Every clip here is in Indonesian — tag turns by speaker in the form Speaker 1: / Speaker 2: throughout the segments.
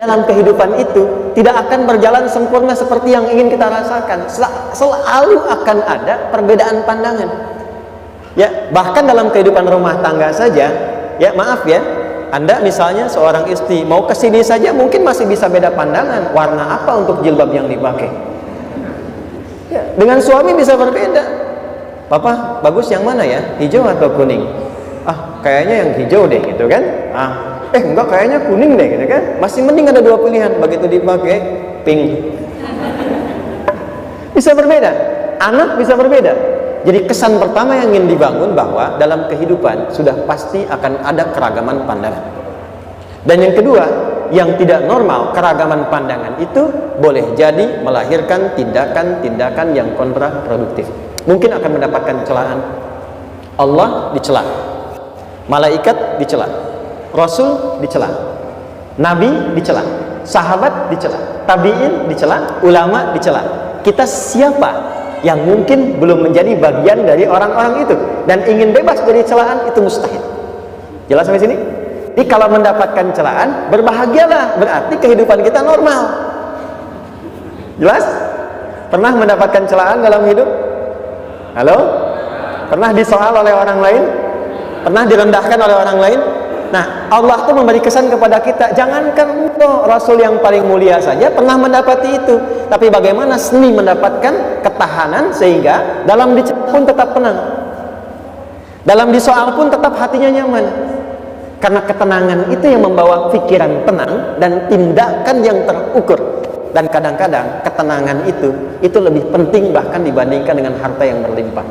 Speaker 1: dalam kehidupan itu tidak akan berjalan sempurna seperti yang ingin kita rasakan. Selalu akan ada perbedaan pandangan. Ya, bahkan dalam kehidupan rumah tangga saja, ya maaf ya, Anda misalnya seorang istri mau ke sini saja mungkin masih bisa beda pandangan warna apa untuk jilbab yang dipakai. Ya, dengan suami bisa berbeda. Papa, bagus yang mana ya? Hijau atau kuning? Ah, kayaknya yang hijau deh gitu kan. Enggak, kayaknya kuning deh gitu kan. Masih mending ada dua pilihan. Begitu dipakai pink. Bisa berbeda. Anak bisa berbeda. Jadi kesan pertama yang ingin dibangun bahwa dalam kehidupan sudah pasti akan ada keragaman pandangan. Dan yang kedua, yang tidak normal, keragaman pandangan itu boleh jadi melahirkan tindakan-tindakan yang kontraproduktif. Mungkin akan mendapatkan celaan. Allah dicela, malaikat dicela, Rasul dicela, Nabi dicela, sahabat dicela, tabi'in dicela, ulama dicela. Kita siapa yang mungkin belum menjadi bagian dari orang-orang itu dan ingin bebas dari celaan? Itu mustahil. Jelas sampai sini? Jadi kalau mendapatkan celaan, berbahagialah, berarti kehidupan kita normal. Jelas? Pernah mendapatkan celaan dalam hidup? Halo? Pernah disoal oleh orang lain? Pernah direndahkan oleh orang lain? Nah, Allah tuh memberi kesan kepada kita, jangankan engkau, Rasul yang paling mulia saja pernah mendapati itu. Tapi bagaimana seni mendapatkan ketahanan sehingga dalam dicela pun tetap tenang, dalam disoal pun tetap hatinya nyaman. Karena ketenangan itu yang membawa pikiran tenang dan tindakan yang terukur. Dan kadang-kadang ketenangan itu lebih penting bahkan dibandingkan dengan harta yang berlimpah.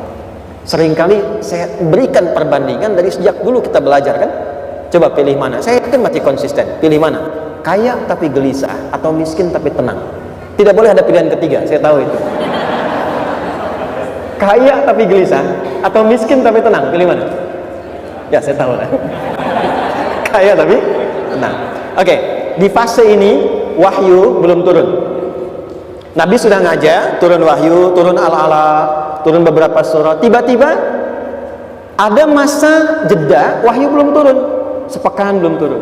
Speaker 1: Seringkali saya berikan perbandingan dari sejak dulu kita belajar kan. Coba pilih mana? Saya yakin masih konsisten. Pilih mana? Kaya tapi gelisah atau miskin tapi tenang. Tidak boleh ada pilihan ketiga, saya tahu itu. Kaya tapi gelisah atau miskin tapi tenang, pilih mana? Ya, saya tahu lah. Kaya tapi tenang. Oke, di fase ini wahyu belum turun. Nabi sudah ngajar, turun wahyu, turun al-ala, turun beberapa surah. Tiba-tiba ada masa jeda, wahyu belum turun. Sepekan belum turun,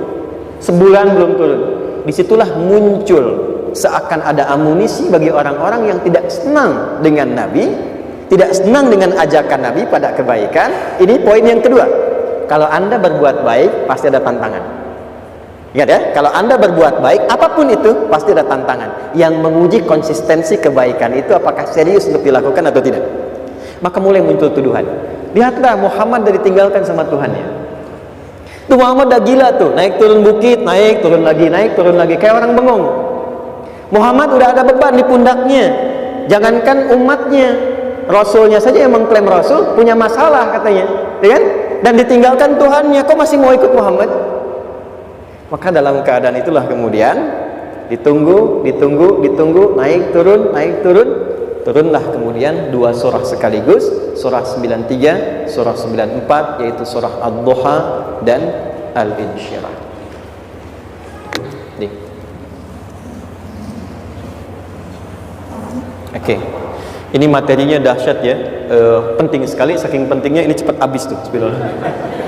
Speaker 1: sebulan belum turun. Disitulah muncul seakan ada amunisi bagi orang-orang yang tidak senang dengan Nabi, tidak senang dengan ajakan Nabi pada kebaikan. Ini poin yang kedua. Kalau Anda berbuat baik, pasti ada tantangan. Ingat ya, kalau Anda berbuat baik, apapun itu, pasti ada tantangan yang menguji konsistensi kebaikan itu apakah serius untuk dilakukan atau tidak. Maka mulai muncul tuduhan. Lihatlah Muhammad dari ditinggalkan sama Tuhannya. Tuh Muhammad udah gila tuh, naik turun bukit, naik turun lagi, kayak orang bengong. Muhammad udah ada beban di pundaknya. Jangankan umatnya, Rasulnya saja yang mengklaim Rasul punya masalah katanya, ya kan? Dan ditinggalkan Tuhannya, kok masih mau ikut Muhammad? Maka dalam keadaan itulah kemudian ditunggu, naik turun, turunlah kemudian dua surah sekaligus, surah 93, surah 94, yaitu surah Ad-Duha dan Al-Insyirah. Oke. Ini materinya dahsyat ya, penting sekali, saking pentingnya ini cepat habis tuh.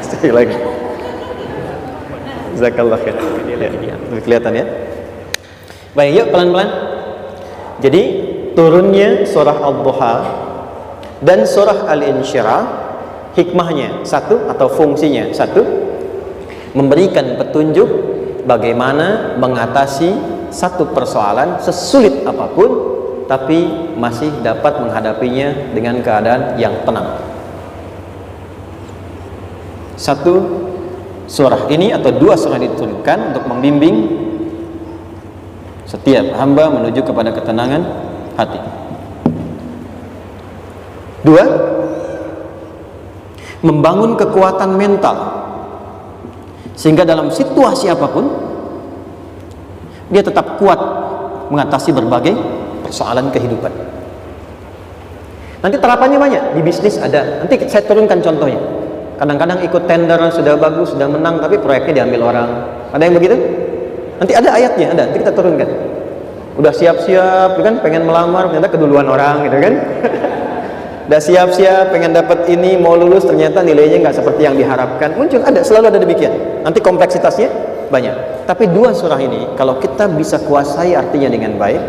Speaker 1: Sekali lagi. Jazakallah khair. Ya, kelihatan ya. Baik, yuk pelan-pelan. Jadi turunnya surah Ad-Duha dan surah Al-Insyirah, hikmahnya satu atau fungsinya satu, memberikan petunjuk bagaimana mengatasi satu persoalan sesulit apapun, tapi masih dapat menghadapinya dengan keadaan yang tenang. Satu surah ini atau dua surah diturunkan untuk membimbing setiap hamba menuju kepada ketenangan hati. Dua, membangun kekuatan mental sehingga dalam situasi apapun dia tetap kuat mengatasi berbagai persoalan kehidupan. Nanti terapannya banyak, di bisnis ada. Nanti saya turunkan contohnya. Kadang-kadang ikut tender, sudah bagus, sudah menang, tapi proyeknya diambil orang. Ada yang begitu? Nanti ada ayatnya, ada. Nanti kita turunkan. Udah siap-siap, kan? Pengen melamar, ternyata keduluan orang, gitu kan? Udah siap-siap, pengen dapat ini, mau lulus, ternyata nilainya nggak seperti yang diharapkan. Muncul, ada, selalu ada demikian. Nanti kompleksitasnya banyak. Tapi dua surah ini kalau kita bisa kuasai artinya dengan baik,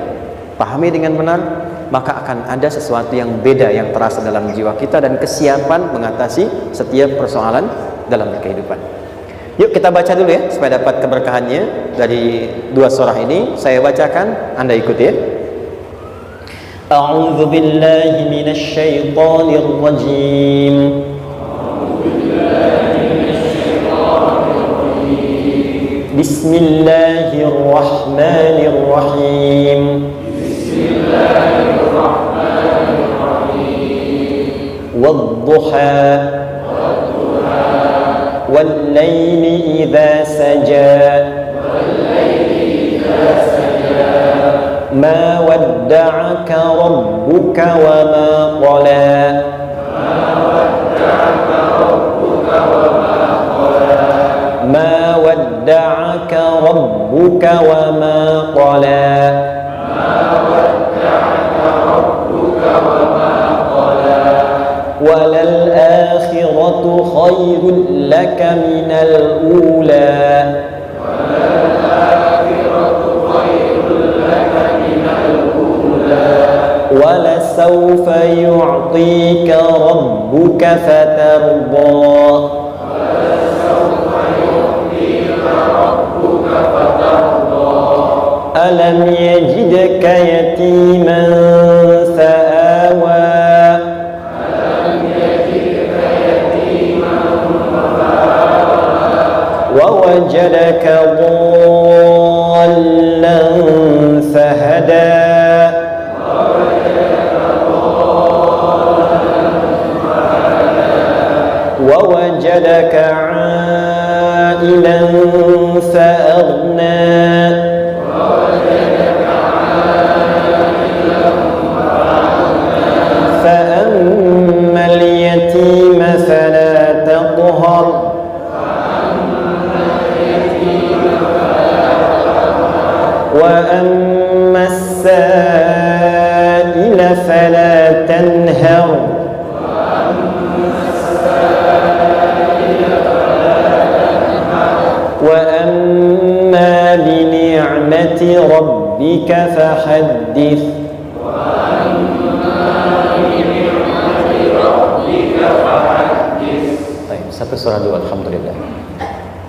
Speaker 1: pahami dengan benar, maka akan ada sesuatu yang beda yang terasa dalam jiwa kita dan kesiapan mengatasi setiap persoalan dalam kehidupan. Yuk kita baca dulu ya supaya dapat keberkahannya dari dua surah ini. Saya bacakan, Anda ikuti ya. A'udzu billahi minasy syaithanir rajim. Bismillahirrahmanirrahim. Wadduha wal-laili idza saja ma wadda'aka rabbuka wa ma qala ma wadda'aka rabbuka wa ma qala walal akhiratu khairul laka minal ula wala sawfa yu'tika rabbuka fatarda alam yajidka yatiman fa'awa wa wajadaka dhallan fahada wa wajadaka 'ailan fa'aghna فأما اليتيم فلا تقهر وأما السائل فلا تنهر وأما بنعمة ربك فحدث. Satu surah dulu, alhamdulillah.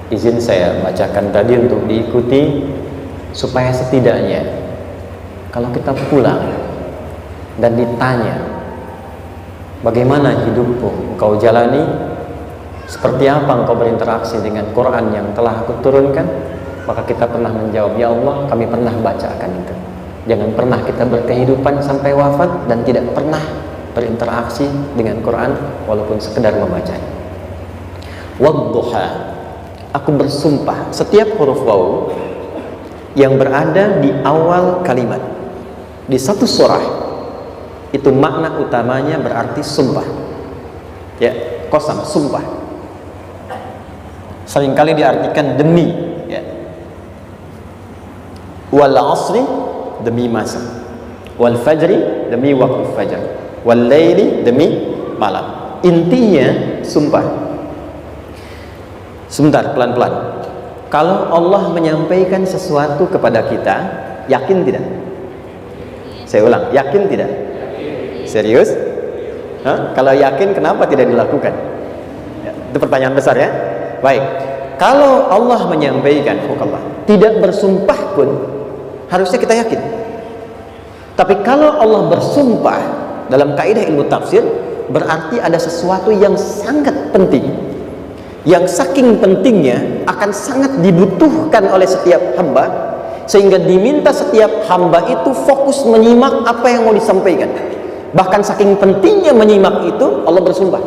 Speaker 1: Izin saya bacakan tadi untuk diikuti supaya setidaknya kalau kita pulang dan ditanya bagaimana hidupmu engkau jalani, seperti apa engkau berinteraksi dengan Quran yang telah aku turunkan, maka kita pernah menjawab, ya Allah kami pernah bacakan itu. Jangan pernah kita berkehidupan sampai wafat dan tidak pernah berinteraksi dengan Quran walaupun sekedar membacanya. Wadduha, aku bersumpah, setiap huruf waw yang berada di awal kalimat di satu surah itu makna utamanya berarti sumpah ya, qasam, sumpah. Seringkali diartikan demi ya. Wal asri, demi masa. Wal fajri, demi waktu fajar. Wal laili, demi malam. Intinya sumpah. Sebentar, pelan-pelan. Kalau Allah menyampaikan sesuatu kepada kita, yakin tidak? Saya ulang, yakin tidak? Serius? Hah? Kalau yakin, kenapa tidak dilakukan? Ya, itu pertanyaan besar ya. Baik, kalau Allah menyampaikan, Allah tidak bersumpah pun harusnya kita yakin. Tapi kalau Allah bersumpah dalam kaidah ilmu tafsir, berarti ada sesuatu yang sangat penting, yang saking pentingnya akan sangat dibutuhkan oleh setiap hamba, sehingga diminta setiap hamba itu fokus menyimak apa yang mau disampaikan. Bahkan saking pentingnya menyimak itu, Allah bersumpah.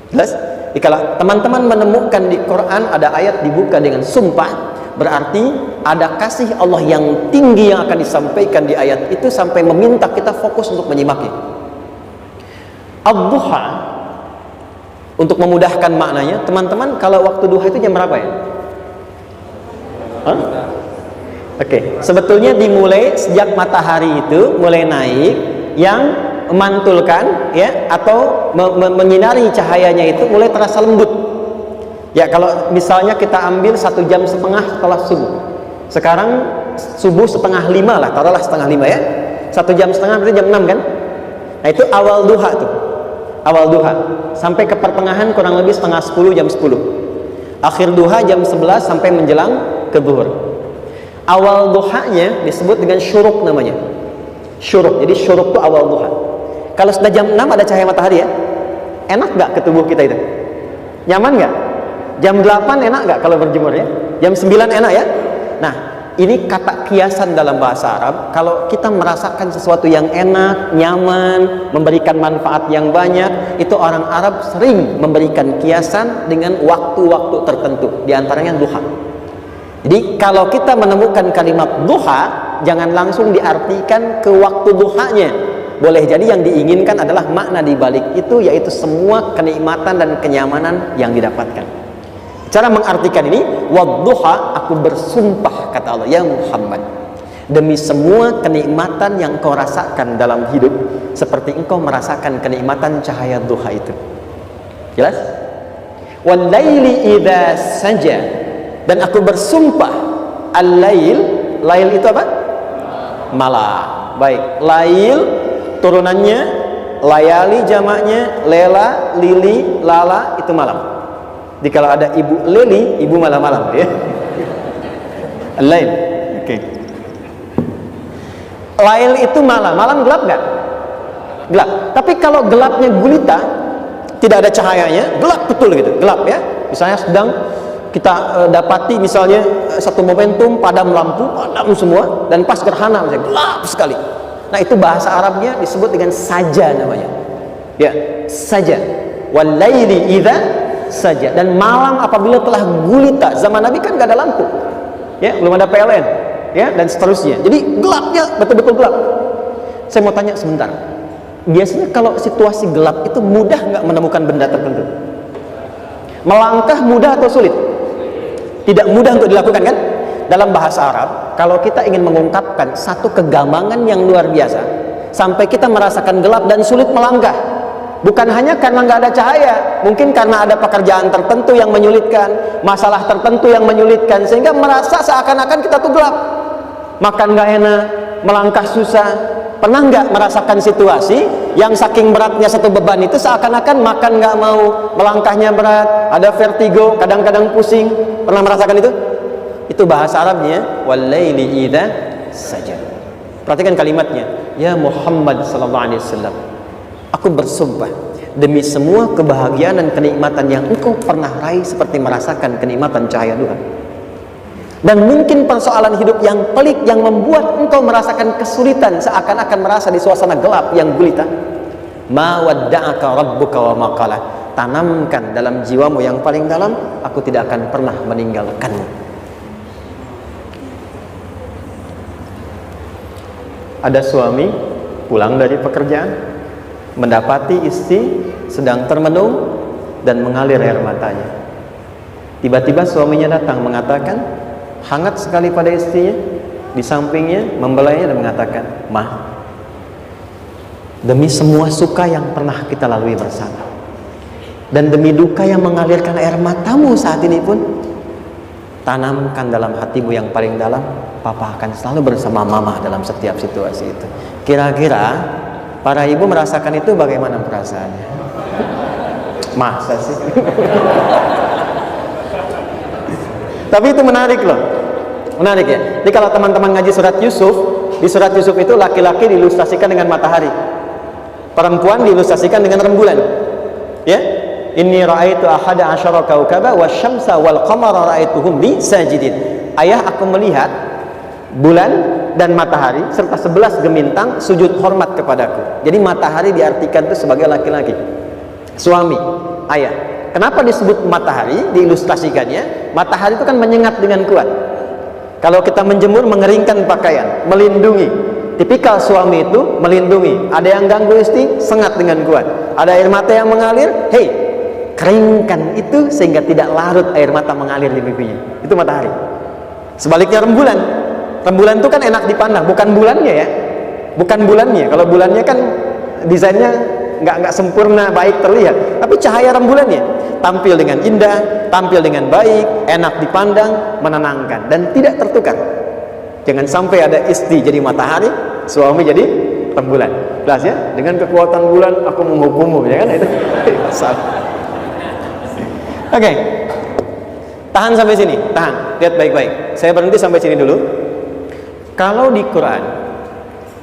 Speaker 1: Jelas? Kalau teman-teman menemukan di Quran ada ayat dibuka dengan sumpah, berarti ada kasih Allah yang tinggi yang akan disampaikan di ayat itu sampai meminta kita fokus untuk menyimaknya. Ad-duha, untuk memudahkan maknanya, teman-teman, kalau waktu duha itu jam berapa ya? Oke, sebetulnya dimulai sejak matahari itu mulai naik, yang memantulkan ya, atau menyinari cahayanya itu mulai terasa lembut. Ya kalau misalnya kita ambil 1,5 jam setelah subuh. Sekarang subuh 4:30 lah, taruhlah 4:30 ya. 1,5 jam berarti jam 6 kan? Nah itu awal duha tuh. Awal duha sampai ke pertengahan kurang lebih 9:30, jam 10. Akhir duha jam 11 sampai menjelang ke zuhur. Awal duhanya disebut dengan syuruk namanya. Syuruk. Jadi syuruk itu awal duha. Kalau sudah jam 6 ada cahaya matahari ya. Enak nggak ke tubuh kita itu? Nyaman nggak? Jam 8 enak nggak kalau berjemur ya? Jam 9 enak ya? Nah, ini kata kiasan dalam bahasa Arab. Kalau kita merasakan sesuatu yang enak, nyaman, memberikan manfaat yang banyak, itu orang Arab sering memberikan kiasan dengan waktu-waktu tertentu, diantaranya duha. Jadi kalau kita menemukan kalimat duha, jangan langsung diartikan ke waktu duhanya. Boleh jadi yang diinginkan adalah makna di balik itu, yaitu semua kenikmatan dan kenyamanan yang didapatkan. Cara mengartikan ini, wadduha, aku bersumpah kata Allah, ya Muhammad, demi semua kenikmatan yang kau rasakan dalam hidup, seperti engkau merasakan kenikmatan cahaya duha itu. Jelas? Wal laili idza saja, dan aku bersumpah al-lail, lail itu apa? Malam. Baik, lail turunannya layali, jamaknya lela, lili, lala, itu malam. Jadi kalau ada ibu lili, ibu malam-malam ya. Lail. Oke. Lail itu malam. Malam gelap nggak? Gelap. Tapi kalau gelapnya gulita, tidak ada cahayanya, gelap betul gitu, gelap ya. Misalnya sedang kita dapati misalnya satu momentum padam lampu, padam semua, dan pas gerhana misalnya gelap sekali. Nah itu bahasa Arabnya disebut dengan saja namanya. Ya, saja. Wal laili idza saja. Dan malam apabila telah gulita, zaman Nabi kan gak ada lampu ya, belum ada PLN ya, dan seterusnya, jadi gelapnya betul-betul gelap. Saya mau tanya sebentar, biasanya kalau situasi gelap itu mudah nggak menemukan benda tertentu? Melangkah mudah atau sulit? Tidak mudah untuk dilakukan kan? Dalam bahasa Arab, kalau kita ingin mengungkapkan satu kegamangan yang luar biasa, sampai kita merasakan gelap dan sulit melangkah, bukan hanya karena nggak ada cahaya, mungkin karena ada pekerjaan tertentu yang menyulitkan, masalah tertentu yang menyulitkan, sehingga merasa seakan-akan kita tuh gelap, makan nggak enak, melangkah susah. Pernah nggak merasakan situasi yang saking beratnya satu beban itu seakan-akan makan nggak mau, melangkahnya berat, ada vertigo, kadang-kadang pusing? Pernah merasakan itu? Itu bahasa Arabnya wal laili idza saja. Perhatikan kalimatnya, ya Muhammad sallallahu alaihi wasallam, aku bersumpah demi semua kebahagiaan dan kenikmatan yang engkau pernah raih, seperti merasakan kenikmatan cahaya duha. Dan mungkin persoalan hidup yang pelik yang membuat engkau merasakan kesulitan, seakan-akan merasa di suasana gelap yang gulita. Ma wadda'aka rabbuka wa ma qala. Tanamkan dalam jiwamu yang paling dalam, aku tidak akan pernah meninggalkanmu. Ada suami pulang dari pekerjaan, mendapati istri sedang termenung dan mengalir air matanya. Tiba-tiba suaminya datang mengatakan, hangat sekali pada istrinya, di sampingnya membelainya dan mengatakan, "Ma, demi semua suka yang pernah kita lalui bersama, dan demi duka yang mengalirkan air matamu saat ini pun, tanamkan dalam hatimu yang paling dalam, Papa akan selalu bersama Mama dalam setiap situasi itu." Kira-kira para ibu merasakan itu bagaimana perasaannya? Masa sih? Tapi itu menarik loh, menarik ya. Jadi kalau teman-teman ngaji surat Yusuf, di surat Yusuf itu laki-laki diilustrasikan dengan matahari, perempuan diilustrasikan dengan rembulan. Ya, inni ra'aitu ahada asyara kaukaba wasyamsa wal qamara ra'aituhum li sajidin. Ayah, aku melihat bulan dan matahari serta 11 gemintang sujud hormat kepadaku. Jadi matahari diartikan itu sebagai laki-laki, suami, ayah. Kenapa disebut matahari? Diilustrasikannya, matahari itu kan menyengat dengan kuat. Kalau kita menjemur, mengeringkan pakaian, melindungi. Tipikal suami itu melindungi. Ada yang ganggu istri, sengat dengan kuat. Ada air mata yang mengalir, hei, keringkan itu sehingga tidak larut air mata mengalir di pipinya. Itu matahari. Sebaliknya rembulan. Rembulan itu kan enak dipandang, bukan bulannya ya. Bukan bulannya. Kalau bulannya kan desainnya nggak sempurna baik terlihat, tapi cahaya rembulannya tampil dengan indah, tampil dengan baik, enak dipandang, menenangkan dan tidak tertukar. Jangan sampai ada istri jadi matahari, suami jadi rembulan. Jelas ya? Dengan kekuatan bulan aku menghukummu, ya kan? Itu salah. Oke. Tahan sampai sini, tahan. Lihat baik-baik. Saya berhenti sampai sini dulu. Kalau di Quran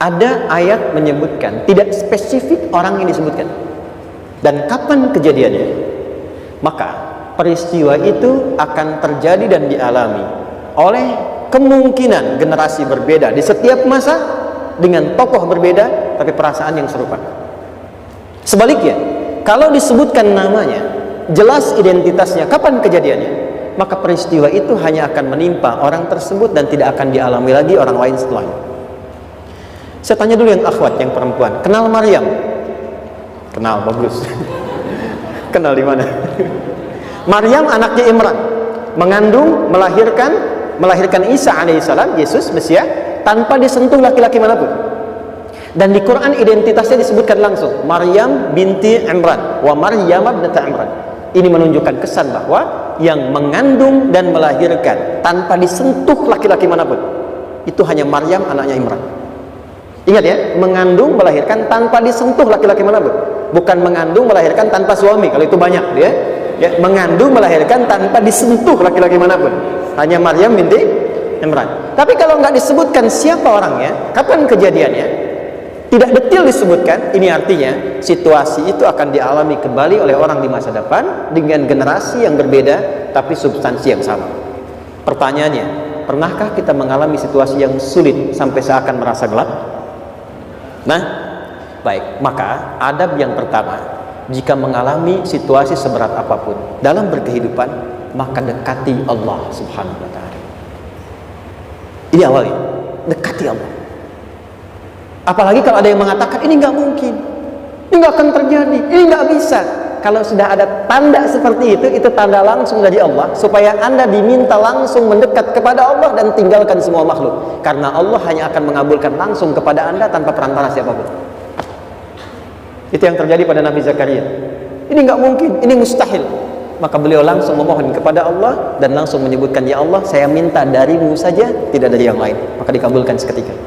Speaker 1: ada ayat menyebutkan, tidak spesifik orang yang disebutkan dan kapan kejadiannya, maka peristiwa itu akan terjadi dan dialami oleh kemungkinan generasi berbeda di setiap masa dengan tokoh berbeda tapi perasaan yang serupa. Sebaliknya, kalau disebutkan namanya, jelas identitasnya, kapan kejadiannya, maka peristiwa itu hanya akan menimpa orang tersebut dan tidak akan dialami lagi orang lain setelahnya. Saya tanya dulu yang akhwat, yang perempuan, kenal Maryam? Kenal, bagus. Kenal di mana? Maryam anaknya Imran, mengandung, melahirkan Isa alaihissalam, Yesus Mesias, tanpa disentuh laki-laki manapun. Dan di Quran identitasnya disebutkan langsung, Maryam binti Imran, wa Maryam ibnata Imran. Ini menunjukkan kesan bahwa yang mengandung dan melahirkan tanpa disentuh laki-laki manapun, itu hanya Maryam anaknya Imran. Ingat ya, mengandung melahirkan tanpa disentuh laki-laki manapun, bukan mengandung melahirkan tanpa suami. Kalau itu banyak dia, ya, mengandung melahirkan tanpa disentuh laki-laki manapun, hanya Maryam binti Imran. Tapi kalau nggak disebutkan siapa orangnya, kapan kejadiannya, tidak detail disebutkan, ini artinya situasi itu akan dialami kembali oleh orang di masa depan dengan generasi yang berbeda tapi substansi yang sama. Pertanyaannya, pernahkah kita mengalami situasi yang sulit sampai seakan merasa gelap? Nah, baik, maka adab yang pertama, jika mengalami situasi seberat apapun dalam berkehidupan, maka dekati Allah Subhanahu wa ta'ala. Ini awalnya, dekati Allah. Apalagi kalau ada yang mengatakan ini nggak mungkin, ini nggak akan terjadi, ini nggak bisa. Kalau sudah ada tanda seperti itu tanda langsung dari Allah supaya Anda diminta langsung mendekat kepada Allah dan tinggalkan semua makhluk, karena Allah hanya akan mengabulkan langsung kepada Anda tanpa perantara siapapun. Itu yang terjadi pada Nabi Zakaria. Ini nggak mungkin, ini mustahil. Maka beliau langsung memohon kepada Allah dan langsung menyebutkan, ya Allah, saya minta darimu saja, tidak dari yang lain. Maka dikabulkan seketika.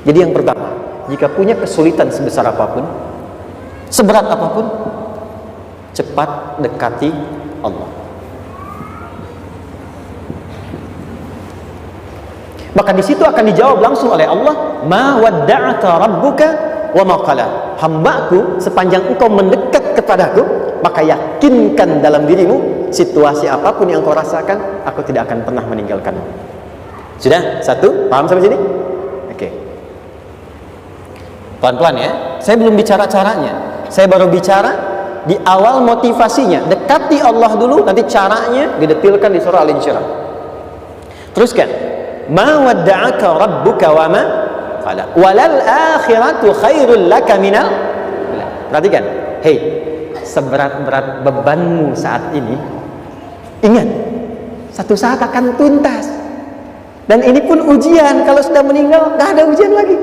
Speaker 1: Jadi yang pertama, jika punya kesulitan sebesar apapun, seberat apapun, cepat dekati Allah. Maka di situ akan dijawab langsung oleh Allah, ma wadda'aka rabbuka wa ma qala. Hambaku, sepanjang engkau mendekat kepadaku, maka yakinkan dalam dirimu, situasi apapun yang kau rasakan, aku tidak akan pernah meninggalkanmu. Sudah? Satu? Paham sampai sini? Oke. Pelan-pelan ya. Saya belum bicara caranya. Saya baru bicara di awal motivasinya. Dekati Allah dulu, nanti caranya didetilkan di surah Al-Insyirah. Teruskan. Ma wadda'aka rabbuka wa ma qala. Walal akhiratu khairul laka minal. Perhatikan. Hei, seberat-berat bebanmu saat ini, ingat, satu saat akan tuntas. Dan ini pun ujian. Kalau sudah meninggal, gak ada ujian lagi.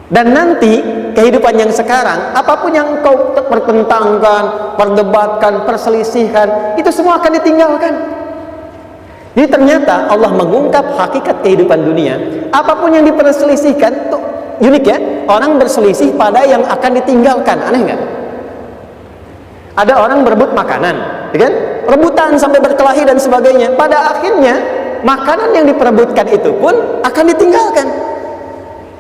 Speaker 1: Dan nanti kehidupan yang sekarang, apapun yang kau pertentangkan, perdebatkan, perselisihkan, itu semua akan ditinggalkan. Jadi ternyata Allah mengungkap hakikat kehidupan dunia. Apapun yang diperselisihkan, tuh unik ya, orang berselisih pada yang akan ditinggalkan. Aneh nggak? Ada orang berebut makanan, ya kan? Rebutan sampai berkelahi dan sebagainya. Pada akhirnya makanan yang diperebutkan itu pun akan ditinggalkan.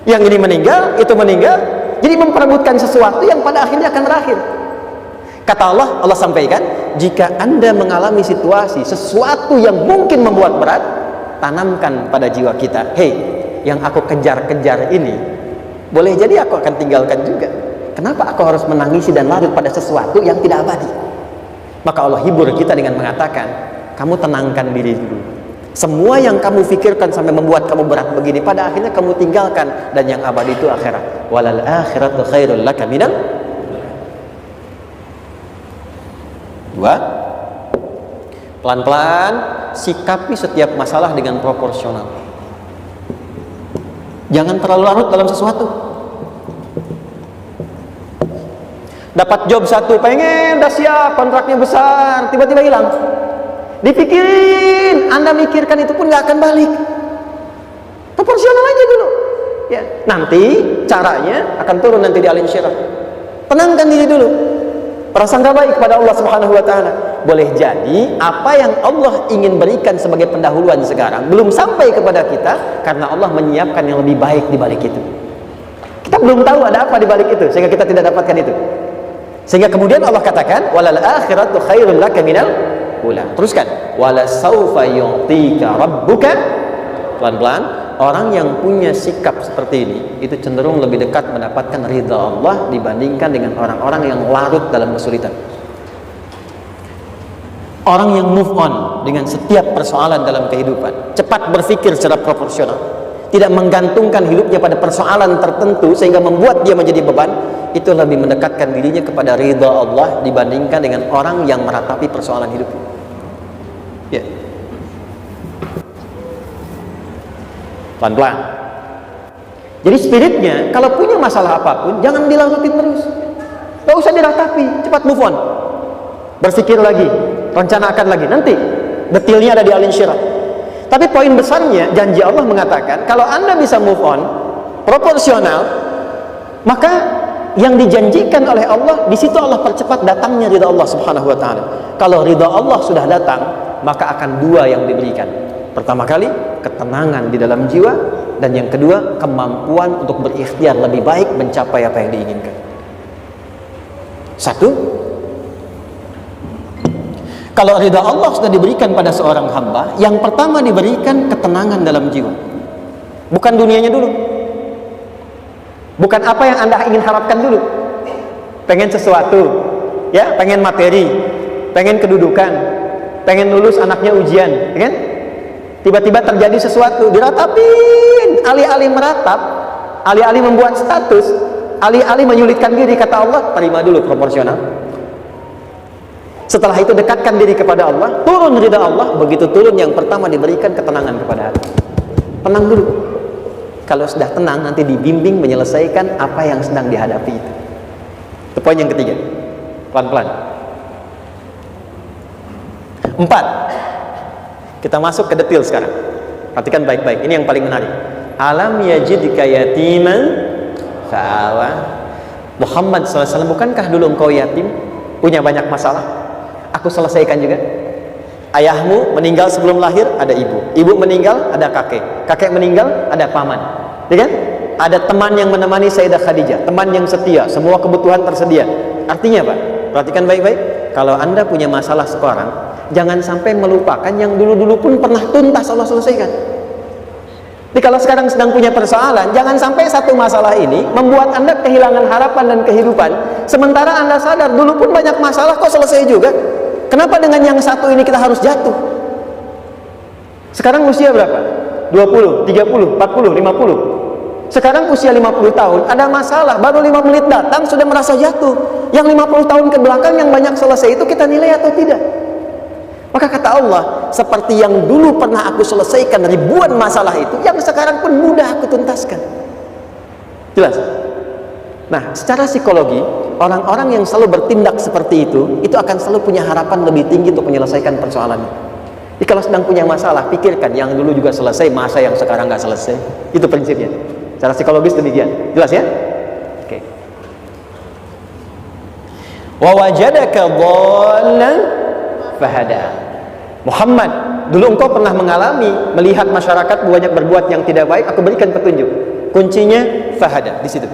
Speaker 1: Yang ini meninggal, itu meninggal, jadi memperebutkan sesuatu yang pada akhirnya akan berakhir. Kata Allah, Allah sampaikan, jika Anda mengalami situasi, sesuatu yang mungkin membuat berat, tanamkan pada jiwa kita, hei, yang aku kejar-kejar ini, boleh jadi aku akan tinggalkan juga. Kenapa aku harus menangisi dan larut pada sesuatu yang tidak abadi? Maka Allah hibur kita dengan mengatakan, kamu tenangkan diri dulu. Semua yang kamu pikirkan sampai membuat kamu berat begini, pada akhirnya kamu tinggalkan, dan yang abadi itu akhirat. Walal akhiratu khairul laka minal. Dua, pelan-pelan sikapi setiap masalah dengan proporsional. Jangan terlalu larut dalam sesuatu. Dapat job satu, pengen, udah siap, kontraknya besar, tiba-tiba hilang. Dipikirin, Anda mikirkan itu pun nggak akan balik. Proporsional aja dulu. Ya, nanti caranya akan turun nanti di alin syirah. Tenangkan diri dulu. Prasangka baik kepada Allah Subhanahu wa taala. Boleh jadi apa yang Allah ingin berikan sebagai pendahuluan sekarang belum sampai kepada kita karena Allah menyiapkan yang lebih baik di balik itu. Kita belum tahu ada apa di balik itu sehingga kita tidak dapatkan itu. Sehingga kemudian Allah katakan walal akhiratu khairul laka minal ula. Teruskan wala saufa yu'tika rabbuka. Pelan-pelan. Orang yang punya sikap seperti ini itu cenderung lebih dekat mendapatkan ridha Allah dibandingkan dengan orang-orang yang larut dalam kesulitan. Orang yang move on dengan setiap persoalan dalam kehidupan, cepat berpikir secara proporsional, tidak menggantungkan hidupnya pada persoalan tertentu sehingga membuat dia menjadi beban, itu lebih mendekatkan dirinya kepada ridha Allah dibandingkan dengan orang yang meratapi persoalan hidupnya. Ya. Pelan-pelan. Jadi spiritnya kalau punya masalah apapun jangan dilarutin terus, gak usah diratapi, cepat move on, berpikir lagi, rencanakan lagi, nanti detailnya ada di alin syirah. Tapi poin besarnya janji Allah mengatakan kalau Anda bisa move on proporsional, maka yang dijanjikan oleh Allah di situ Allah percepat datangnya ridha Allah Subhanahu wa taala. Kalau ridha Allah sudah datang, maka akan dua yang diberikan. Pertama kali, ketenangan di dalam jiwa, dan yang kedua, kemampuan untuk berikhtiar lebih baik mencapai apa yang diinginkan. Satu, kalau ridha Allah sudah diberikan pada seorang hamba, yang pertama diberikan ketenangan dalam jiwa. Bukan dunianya dulu. Bukan apa yang Anda ingin harapkan dulu. Pengen sesuatu, ya, pengen materi, pengen kedudukan, pengen lulus anaknya ujian, ya kan? Tiba-tiba terjadi sesuatu, diratapin, alih-alih meratap, alih-alih membuat status, alih-alih menyulitkan diri, kata Allah, terima dulu proporsional. Setelah itu dekatkan diri kepada Allah, turun ridha Allah. Begitu turun, yang pertama diberikan ketenangan kepada hati. Tenang dulu. Kalau sudah tenang, nanti dibimbing menyelesaikan apa yang sedang dihadapi itu. Itu poin yang ketiga. Pelan-pelan. 4. Kita masuk ke detail sekarang. Perhatikan baik-baik. Ini yang paling menarik. Alam yajidka yatiman fa'awa. Muhammad SAW, bukankah dulu engkau yatim, punya banyak masalah? Aku selesaikan juga. Ayahmu meninggal sebelum lahir, ada ibu. Ibu meninggal, ada kakek. Kakek meninggal, ada paman. Ya kan? Ada teman yang menemani Sayyidah Khadijah, teman yang setia, semua kebutuhan tersedia. Artinya apa? Perhatikan baik-baik. Kalau Anda punya masalah sekarang, jangan sampai melupakan yang dulu-dulu pun pernah tuntas Allah selesaikan. Jadi kalau sekarang sedang punya persoalan, jangan sampai satu masalah ini membuat Anda kehilangan harapan dan kehidupan. Sementara Anda sadar dulu pun banyak masalah kok selesai juga. Kenapa dengan yang satu ini kita harus jatuh? Sekarang usia berapa? 20, 30, 40, 50. Sekarang usia 50 tahun, ada masalah, baru 5 menit datang sudah merasa jatuh. Yang 50 tahun ke belakang yang banyak selesai itu kita nilai atau tidak? Maka kata Allah, seperti yang dulu pernah aku selesaikan ribuan masalah itu, yang sekarang pun mudah aku tuntaskan. Jelas? Nah, secara psikologi, orang-orang yang selalu bertindak seperti itu akan selalu punya harapan lebih tinggi untuk menyelesaikan persoalannya. Jadi kalau sedang punya masalah, pikirkan yang dulu juga selesai, masa yang sekarang nggak selesai. Itu prinsipnya. Secara psikologis demikian. Jelas ya? Oke. Wa wajadaka dhallan fahada. Muhammad, dulu engkau pernah mengalami melihat masyarakat banyak berbuat yang tidak baik, aku berikan petunjuk. Kuncinya fahada di situ.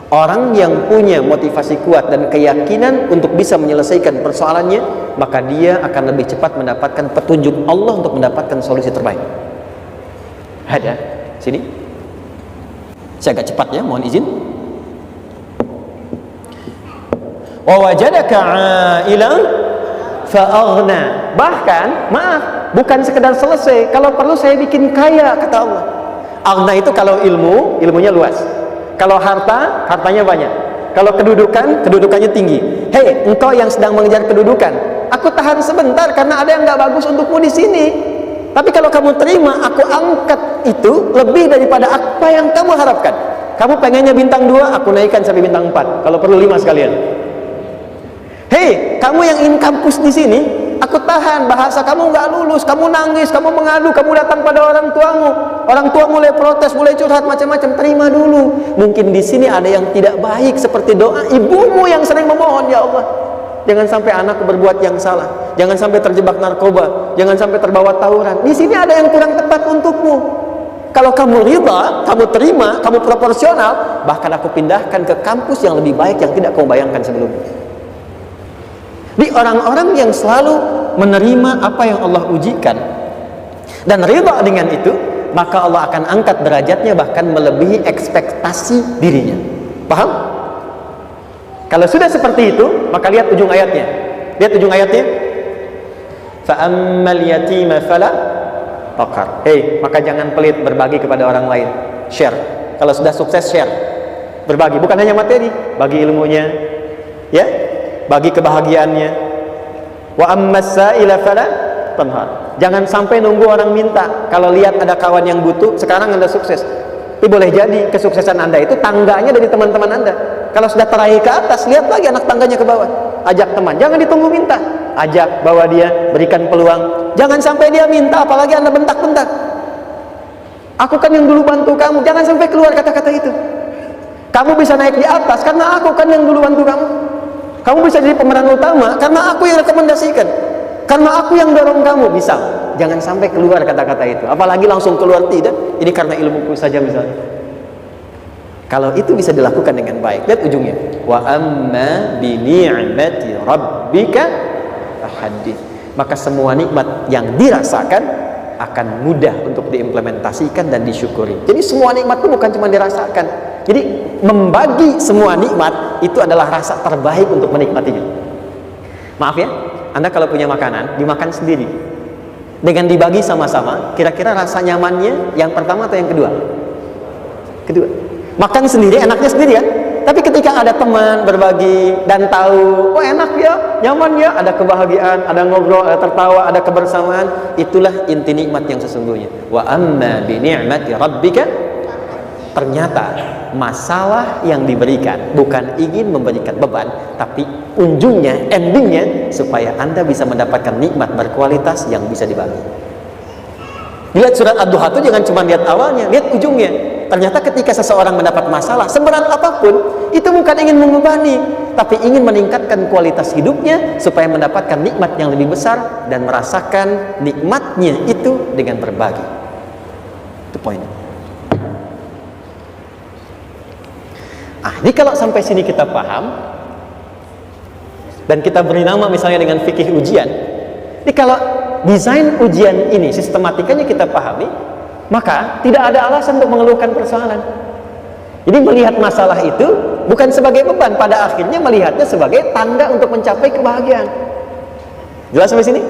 Speaker 1: Orang yang punya motivasi kuat dan keyakinan untuk bisa menyelesaikan persoalannya, maka dia akan lebih cepat mendapatkan petunjuk Allah untuk mendapatkan solusi terbaik. Ada sini. Saya agak cepat ya, mohon izin. Wa wajadaka 'ailan fa'aghna. Bahkan, maaf, bukan sekedar selesai, kalau perlu saya bikin kaya, kata Allah. Aghna itu kalau ilmunya luas. Kalau harta, hartanya banyak. Kalau kedudukan, kedudukannya tinggi. Hei, engkau yang sedang mengejar kedudukan, aku tahan sebentar karena ada yang nggak bagus untukmu di sini. Tapi kalau kamu terima, aku angkat itu lebih daripada apa yang kamu harapkan. Kamu pengennya bintang 2, aku naikkan sampai bintang 4. Kalau perlu 5 sekalian. Hei, kamu yang ingin kampus di sini, aku tahan, bahasa kamu nggak lulus, kamu nangis, kamu mengadu, kamu datang pada orang tua mulai protes, mulai curhat macam-macam. Terima dulu. Mungkin di sini ada yang tidak baik, seperti doa ibumu yang sering memohon, ya Allah, jangan sampai anakku berbuat yang salah, jangan sampai terjebak narkoba, jangan sampai terbawa tawuran. Di sini ada yang kurang tepat untukmu. Kalau kamu ridha, kamu terima, kamu proporsional, bahkan aku pindahkan ke kampus yang lebih baik yang tidak kamu bayangkan sebelumnya. Di orang-orang yang selalu menerima apa yang Allah ujikan dan ridha dengan itu, maka Allah akan angkat derajatnya bahkan melebihi ekspektasi dirinya. Paham? Kalau sudah seperti itu, maka lihat ujung ayatnya. Lihat ujung ayatnya. Fa ammal yatima fala taqhar. Hei, maka jangan pelit berbagi kepada orang lain. Share. Kalau sudah sukses, share. Berbagi, bukan hanya materi, bagi ilmunya, ya, bagi kebahagiaannya. Wa ammas sa'ila fala tanhar. Jangan sampai nunggu orang minta. Kalau lihat ada kawan yang butuh, sekarang Anda sukses, tapi boleh jadi kesuksesan Anda itu tangganya dari teman-teman Anda. Kalau sudah teraih ke atas, lihat lagi anak tangganya ke bawah. Ajak teman, jangan ditunggu minta. Ajak, bawa dia, berikan peluang. Jangan sampai dia minta, apalagi Anda bentak-bentak. Aku kan yang dulu bantu kamu. Jangan sampai keluar kata-kata itu. Kamu bisa naik di atas karena aku kan yang dulu bantu kamu. Kamu bisa jadi pemeran utama karena aku yang rekomendasikan, karena aku yang dorong kamu. Bisa. Jangan sampai keluar kata-kata itu, apalagi langsung keluar tidak, ini karena ilmuku saja misalnya. Kalau itu bisa dilakukan dengan baik, lihat ujungnya. Wa amma bi ni'mati rabbika fahaddits. Maka semua nikmat yang dirasakan akan mudah untuk diimplementasikan dan disyukuri. Jadi semua nikmat itu bukan cuma dirasakan. Jadi membagi semua nikmat itu adalah rasa terbaik untuk menikmatinya. Maaf ya, Anda kalau punya makanan, dimakan sendiri. Dengan dibagi sama-sama, kira-kira rasa nyamannya yang pertama atau yang kedua? Kedua. Makan sendiri, enaknya sendiri ya. Tapi ketika ada teman berbagi dan tahu, oh enak ya, nyaman ya, ada kebahagiaan, ada ngobrol, ada tertawa, ada kebersamaan, itulah inti nikmat yang sesungguhnya. Wa amma bi ni'mati rabbika. Ternyata masalah yang diberikan bukan ingin memberikan beban, tapi ujungnya, endingnya, supaya Anda bisa mendapatkan nikmat berkualitas yang bisa dibagi. Lihat surat Ad-Duha itu jangan cuma lihat awalnya, lihat ujungnya. Ternyata ketika seseorang mendapat masalah, seberat apapun, itu bukan ingin membebani, tapi ingin meningkatkan kualitas hidupnya supaya mendapatkan nikmat yang lebih besar dan merasakan nikmatnya itu dengan berbagi. Itu poinnya. Jadi kalau sampai sini kita paham dan kita beri nama misalnya dengan fikih ujian. Jadi kalau desain ujian ini sistematikanya kita pahami, maka tidak ada alasan untuk mengeluhkan persoalan. Jadi melihat masalah itu bukan sebagai beban, pada akhirnya melihatnya sebagai tanda untuk mencapai kebahagiaan. Jelas sampai sini?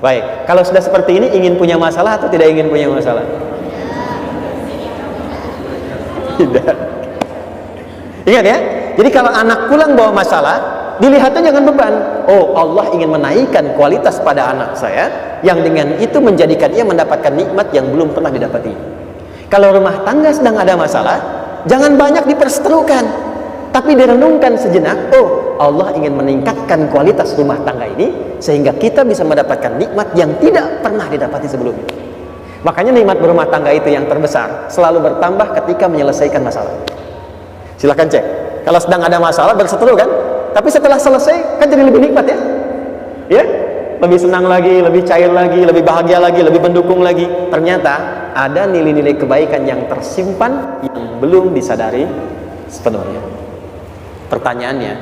Speaker 1: Baik, kalau sudah seperti ini, ingin punya masalah atau tidak ingin punya masalah? Tidak. Ingat ya, jadi kalau anak pulang bawa masalah, dilihatnya jangan beban. Oh, Allah ingin menaikkan kualitas pada anak saya, yang dengan itu menjadikan ia mendapatkan nikmat yang belum pernah didapati. Kalau rumah tangga sedang ada masalah, jangan banyak diperseterukan, tapi direnungkan sejenak. Oh, Allah ingin meningkatkan kualitas rumah tangga ini sehingga kita bisa mendapatkan nikmat yang tidak pernah didapati sebelumnya. Makanya nikmat berumah tangga itu yang terbesar selalu bertambah ketika menyelesaikan masalah. Silahkan cek. Kalau sedang ada masalah berseteru kan, tapi setelah selesai kan jadi lebih nikmat ya. Ya, lebih senang lagi, lebih cair lagi, lebih bahagia lagi, lebih mendukung lagi. Ternyata ada nilai-nilai kebaikan yang tersimpan yang belum disadari sepenuhnya. Pertanyaannya,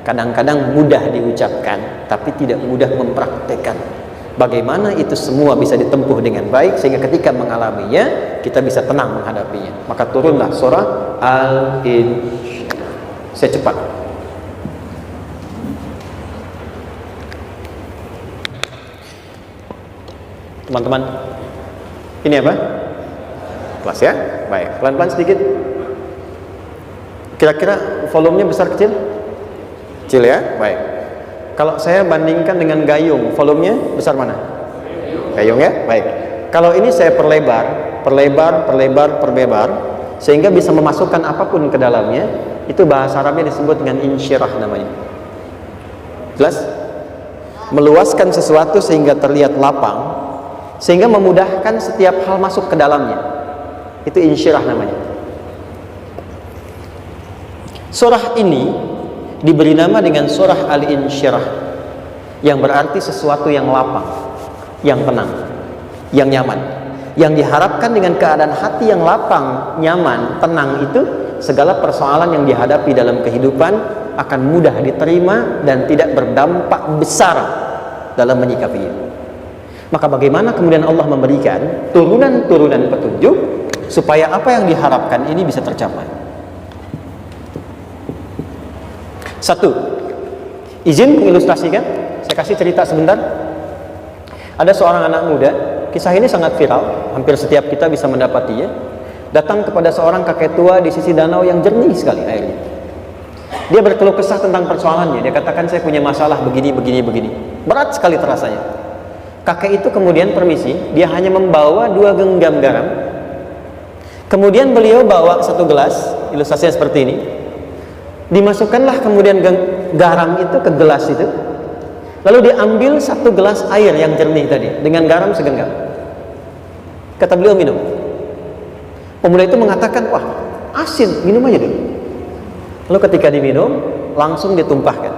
Speaker 1: kadang-kadang mudah diucapkan tapi tidak mudah mempraktekkan. Bagaimana itu semua bisa ditempuh dengan baik sehingga ketika mengalaminya kita bisa tenang menghadapinya. Maka turunlah surah Al-Insyirah. Saya cepat. Teman-teman, ini apa? Kelas ya? Baik, pelan-pelan sedikit. Kira-kira volumenya besar kecil? Kecil ya? Baik. Kalau saya bandingkan dengan gayung, volumenya besar mana? Gayung ya? Baik. Kalau ini saya perlebar, sehingga bisa memasukkan apapun ke dalamnya. Itu bahasa Arabnya disebut dengan insyirah namanya. Jelas? Meluaskan sesuatu sehingga terlihat lapang, sehingga memudahkan setiap hal masuk ke dalamnya. Itu insyirah namanya. Surah ini diberi nama dengan surah Al-Insyirah, yang berarti sesuatu yang lapang, yang tenang, yang nyaman. Yang diharapkan dengan keadaan hati yang lapang, nyaman, tenang itu, segala persoalan yang dihadapi dalam kehidupan akan mudah diterima dan tidak berdampak besar dalam menyikapinya. Maka bagaimana kemudian Allah memberikan turunan-turunan petunjuk supaya apa yang diharapkan ini bisa tercapai? Satu, izin mengilustrasikan. Saya kasih cerita sebentar. Ada seorang anak muda, kisah ini sangat viral, hampir setiap kita bisa mendapatinya. Datang kepada seorang kakek tua di sisi danau yang jernih sekali airnya. Dia berkeluh kesah tentang persoalannya. Dia katakan, saya punya masalah begini. Berat sekali terasanya. Kakek itu kemudian permisi, dia hanya membawa 2 genggam garam. Kemudian beliau bawa 1 gelas, ilustrasinya seperti ini. Dimasukkanlah kemudian garam itu ke gelas itu. Lalu diambil 1 gelas air yang jernih tadi dengan garam segenggam. Kata beliau, minum. Pemuda itu mengatakan, wah asin, minum aja dulu. Lalu ketika diminum, langsung ditumpahkan.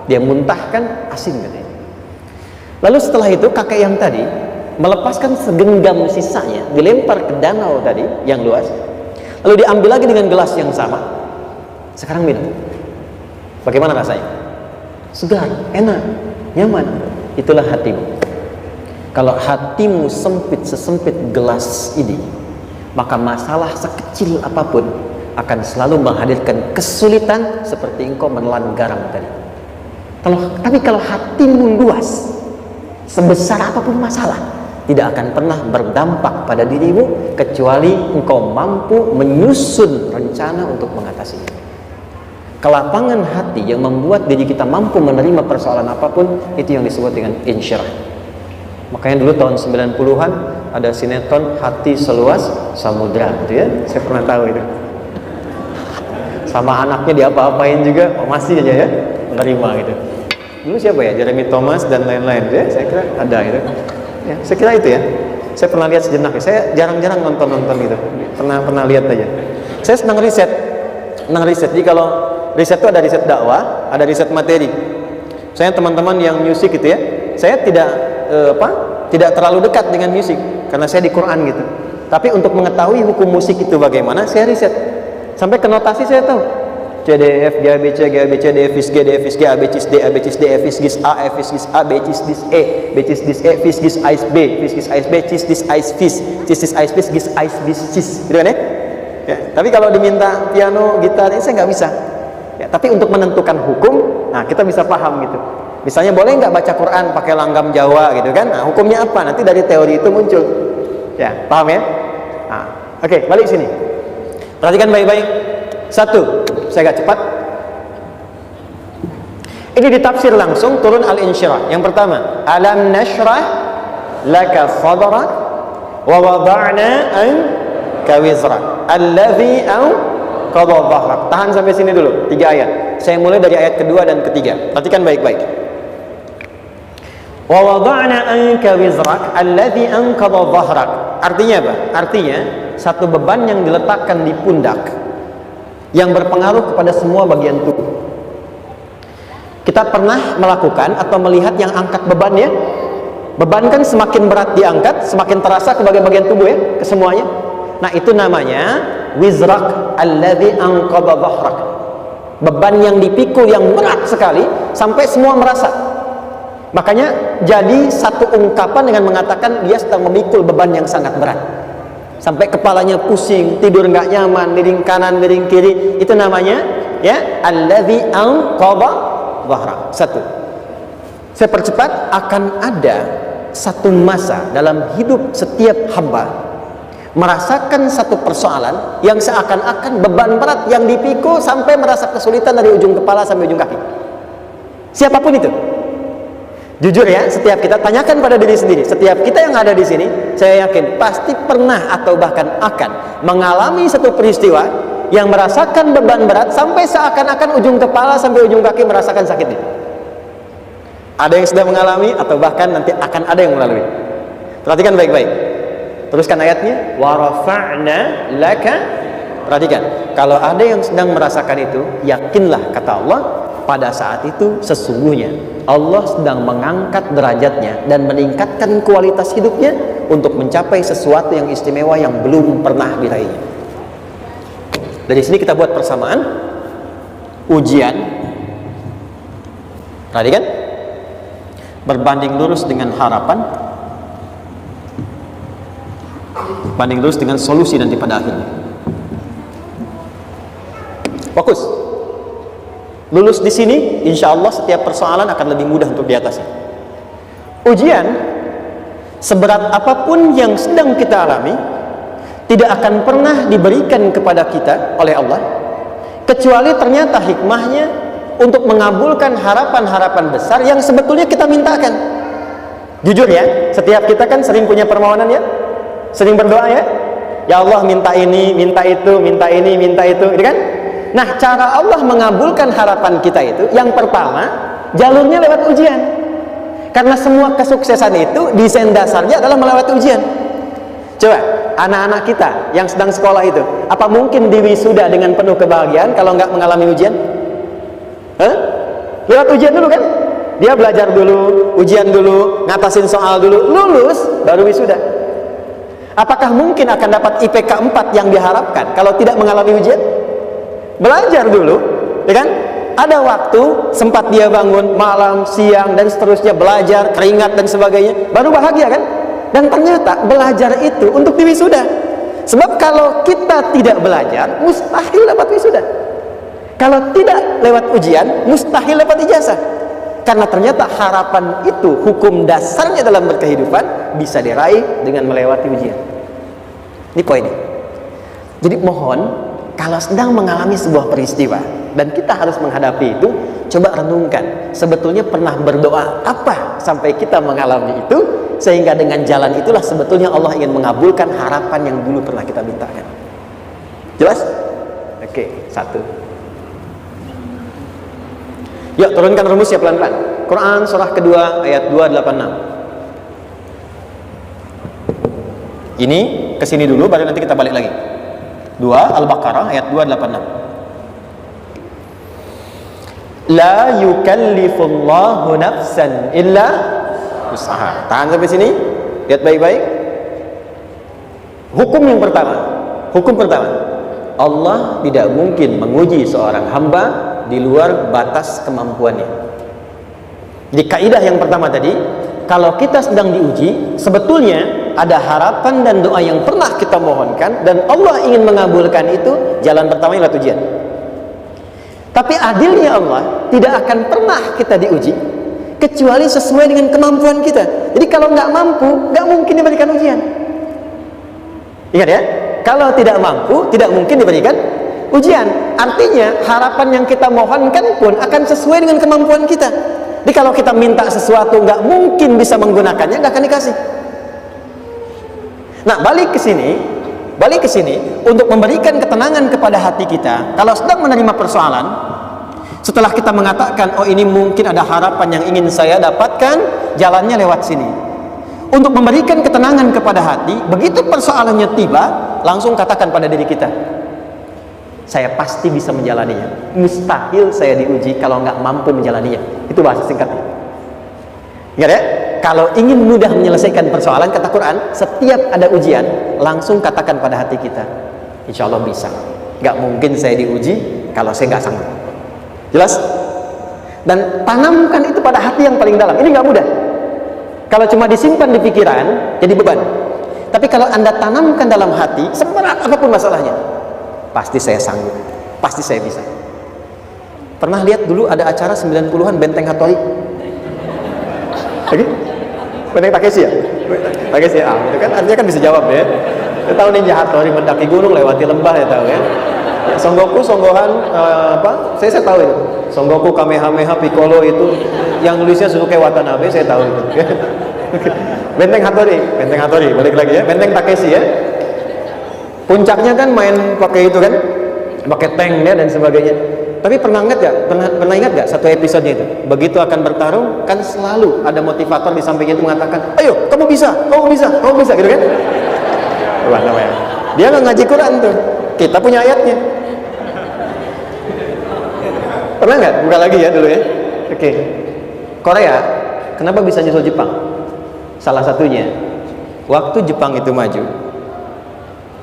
Speaker 1: Dia muntahkan, asin katanya. Lalu setelah itu kakek yang tadi melepaskan segenggam sisanya, dilempar ke danau tadi yang luas. Lalu diambil lagi dengan gelas yang sama. Sekarang minum. Bagaimana rasanya? Segar, enak, nyaman. Itulah hatimu. Kalau hatimu sempit sesempit gelas ini, maka masalah sekecil apapun akan selalu menghadirkan kesulitan seperti engkau menelan garam tadi. Tapi kalau hatimu luas, sebesar apapun masalah tidak akan pernah berdampak pada dirimu kecuali engkau mampu menyusun rencana untuk mengatasinya. Kelapangan hati yang membuat diri kita mampu menerima persoalan apapun, itu yang disebut dengan insyirah. Makanya dulu tahun 90-an ada sinetron Hati Seluas Samudra, gitu ya. Saya pernah tahu itu. Sama anaknya diapa-apain juga, masih aja ya menerima gitu. Dulu siapa ya? Jeremy Thomas dan lain-lain ya. Saya kira ada itu. Ya, saya kira itu ya. Saya pernah lihat sejenak ya. Saya jarang-jarang nonton gitu. Pernah lihat aja. Saya senang riset. Jadi kalau riset itu ada riset dakwah, ada riset materi. Saya teman-teman yang musik gitu ya. Saya tidak terlalu dekat dengan musik karena saya di Quran gitu. Tapi untuk mengetahui hukum musik itu bagaimana, saya riset. Sampai ke notasi saya tahu. C D E F G A B C G A B C D E F G D E F G A B C D A B C D E F G A F G A B C D E B C D E F G A B C D E gitu kan ya? Ya, tapi kalau diminta piano, gitar, ini saya nggak bisa. Ya, tapi untuk menentukan hukum, nah kita bisa paham gitu. Misalnya boleh nggak baca Quran pakai langgam Jawa gitu kan? Nah, hukumnya apa? Nanti dari teori itu muncul. Ya, paham ya? Nah, oke, balik sini. Perhatikan baik-baik. 1, saya agak cepat. Ini ditafsir langsung turun Al-Insyirah. Yang pertama, alam nashrah laka sadrak wa wada'na anka wizrak alladhi anqadha dhahrak. Tahan sampai sini dulu, 3 ayat. Saya mulai dari ayat kedua dan ketiga. Perhatikan baik-baik. Wa wada'na anka wizrak alladhi anqadha dhahrak. Artinya apa? Artinya satu beban yang diletakkan di pundak yang berpengaruh kepada semua bagian tubuh. Kita pernah melakukan atau melihat yang angkat beban ya? Beban kan semakin berat diangkat, semakin terasa ke bagian-bagian tubuh ya, ke semuanya. Nah, itu namanya wizrak alladzi anqadha dhahrak. Beban yang dipikul yang berat sekali sampai semua merasa. Makanya jadi satu ungkapan dengan mengatakan dia sedang memikul beban yang sangat berat. Sampai kepalanya pusing, tidur nggak nyaman, miring kanan, miring kiri. Itu namanya ya alladzi anqadha dhahrak. 1. Saya percepat, akan ada satu masa dalam hidup setiap hamba merasakan satu persoalan yang seakan-akan beban berat yang dipikul sampai merasa kesulitan dari ujung kepala sampai ujung kaki. Siapapun itu. Jujur ya, setiap kita tanyakan pada diri sendiri. Setiap kita yang ada di sini, saya yakin pasti pernah atau bahkan akan mengalami satu peristiwa yang merasakan beban berat sampai seakan-akan ujung kepala sampai ujung kaki merasakan sakitnya. Ada yang sudah mengalami atau bahkan nanti akan ada yang melalui. Perhatikan baik-baik. Teruskan ayatnya. Wa rafa'na laka. Perhatikan. Kalau ada yang sedang merasakan itu, yakinlah kata Allah, pada saat itu sesungguhnya Allah sedang mengangkat derajatnya dan meningkatkan kualitas hidupnya untuk mencapai sesuatu yang istimewa yang belum pernah diraihnya. Dari sini kita buat persamaan ujian. Tadi kan berbanding lurus dengan harapan, banding lurus dengan solusi nanti pada akhirnya. Fokus. Lulus di sini, insya Allah setiap persoalan akan lebih mudah untuk diatasi. Ujian, seberat apapun yang sedang kita alami, tidak akan pernah diberikan kepada kita oleh Allah, kecuali ternyata hikmahnya untuk mengabulkan harapan-harapan besar yang sebetulnya kita mintakan. Jujur ya, setiap kita kan sering punya permohonan ya, sering berdoa ya, ya Allah minta ini, minta itu, minta ini, minta itu, gitu kan? Nah, cara Allah mengabulkan harapan kita itu, yang pertama, jalurnya lewat ujian. Karena semua kesuksesan itu desain dasarnya adalah melewati ujian. Coba, anak-anak kita yang sedang sekolah itu, apa mungkin diwisuda dengan penuh kebahagiaan kalau nggak mengalami ujian? Hah? Lewat ujian dulu kan? Dia belajar dulu, ujian dulu, ngatasin soal dulu, lulus, baru wisuda. Apakah mungkin akan dapat IPK 4 yang diharapkan kalau tidak mengalami ujian? Belajar dulu, ya kan? Ada waktu, sempat dia bangun malam, siang, dan seterusnya, belajar, keringat, dan sebagainya, baru bahagia kan? Dan ternyata belajar itu untuk diwisuda. Sebab kalau kita tidak belajar, mustahil dapat wisuda. Kalau tidak lewat ujian, mustahil dapat ijazah. Karena ternyata harapan itu, hukum dasarnya dalam berkehidupan, bisa diraih dengan melewati ujian. Ini poinnya. Jadi mohon, kalau sedang mengalami sebuah peristiwa dan kita harus menghadapi itu, coba renungkan, sebetulnya pernah berdoa apa sampai kita mengalami itu, sehingga dengan jalan itulah sebetulnya Allah ingin mengabulkan harapan yang dulu pernah kita mintakan. Jelas? Oke, satu. Yuk turunkan rumus ya pelan-pelan. Quran surah kedua ayat 286. Ini kesini dulu, baru nanti kita balik lagi. 2 Al-Baqarah ayat 286. La yukallifullahu nafsan illa wus'aha. Tahan sampai sini. Lihat baik-baik. Hukum pertama. Allah tidak mungkin menguji seorang hamba di luar batas kemampuannya. Jadi kaidah yang pertama tadi, kalau kita sedang diuji, sebetulnya ada harapan dan doa yang pernah kita mohonkan dan Allah ingin mengabulkan itu, jalan pertama adalah ujian. Tapi adilnya Allah, tidak akan pernah kita diuji kecuali sesuai dengan kemampuan kita. Jadi kalau nggak mampu, nggak mungkin diberikan ujian. Ingat ya, kalau tidak mampu, tidak mungkin diberikan ujian. Artinya harapan yang kita mohonkan pun akan sesuai dengan kemampuan kita. Jadi kalau kita minta sesuatu nggak mungkin bisa menggunakannya, nggak akan dikasih. Nah, balik ke sini untuk memberikan ketenangan kepada hati kita. Kalau sedang menerima persoalan, setelah kita mengatakan, oh ini mungkin ada harapan yang ingin saya dapatkan, jalannya lewat sini. Untuk memberikan ketenangan kepada hati, begitu persoalannya tiba, langsung katakan pada diri kita, saya pasti bisa menjalaninya. Mustahil saya diuji kalau nggak mampu menjalaninya. Itu bahasa singkatnya. Ingat ya? Kalau ingin mudah menyelesaikan persoalan, kata Quran, setiap ada ujian, langsung katakan pada hati kita, insya Allah bisa. Gak mungkin saya diuji kalau saya gak sanggup. Jelas? Dan tanamkan itu pada hati yang paling dalam. Ini gak mudah. Kalau cuma disimpan di pikiran, jadi beban. Tapi kalau Anda tanamkan dalam hati, seberat apapun masalahnya, pasti saya sanggup, pasti saya bisa. Pernah lihat dulu ada acara 90-an Benteng Hattori? Lagi? Benteng Takeshi ya? Takeshi ya? Itu kan artinya kan bisa jawab ya. Kita tahu Ninja Hattori mendaki gunung lewati lembah, ya tahu ya. Son Goku, Songgohan, apa? Saya tahu itu. Son Goku, Kamehameha, Piccolo itu yang nulisnya Suzuki Watanabe, saya tahu itu. Benteng Hattori, balik lagi ya. Benteng Takeshi ya. Puncaknya kan main pakai itu kan, pakai tanknya dan sebagainya. Tapi pernah ingat gak satu episodenya itu? Begitu akan bertarung, kan selalu ada motivator di sampingnya itu mengatakan, ayo kamu bisa, gitu kan? Wah, namanya. Dia nggak ngaji Quran tuh, kita punya ayatnya. Pernah nggak? Buka lagi ya dulu ya. Oke. Korea, kenapa bisa nyusul Jepang? Salah satunya, waktu Jepang itu maju,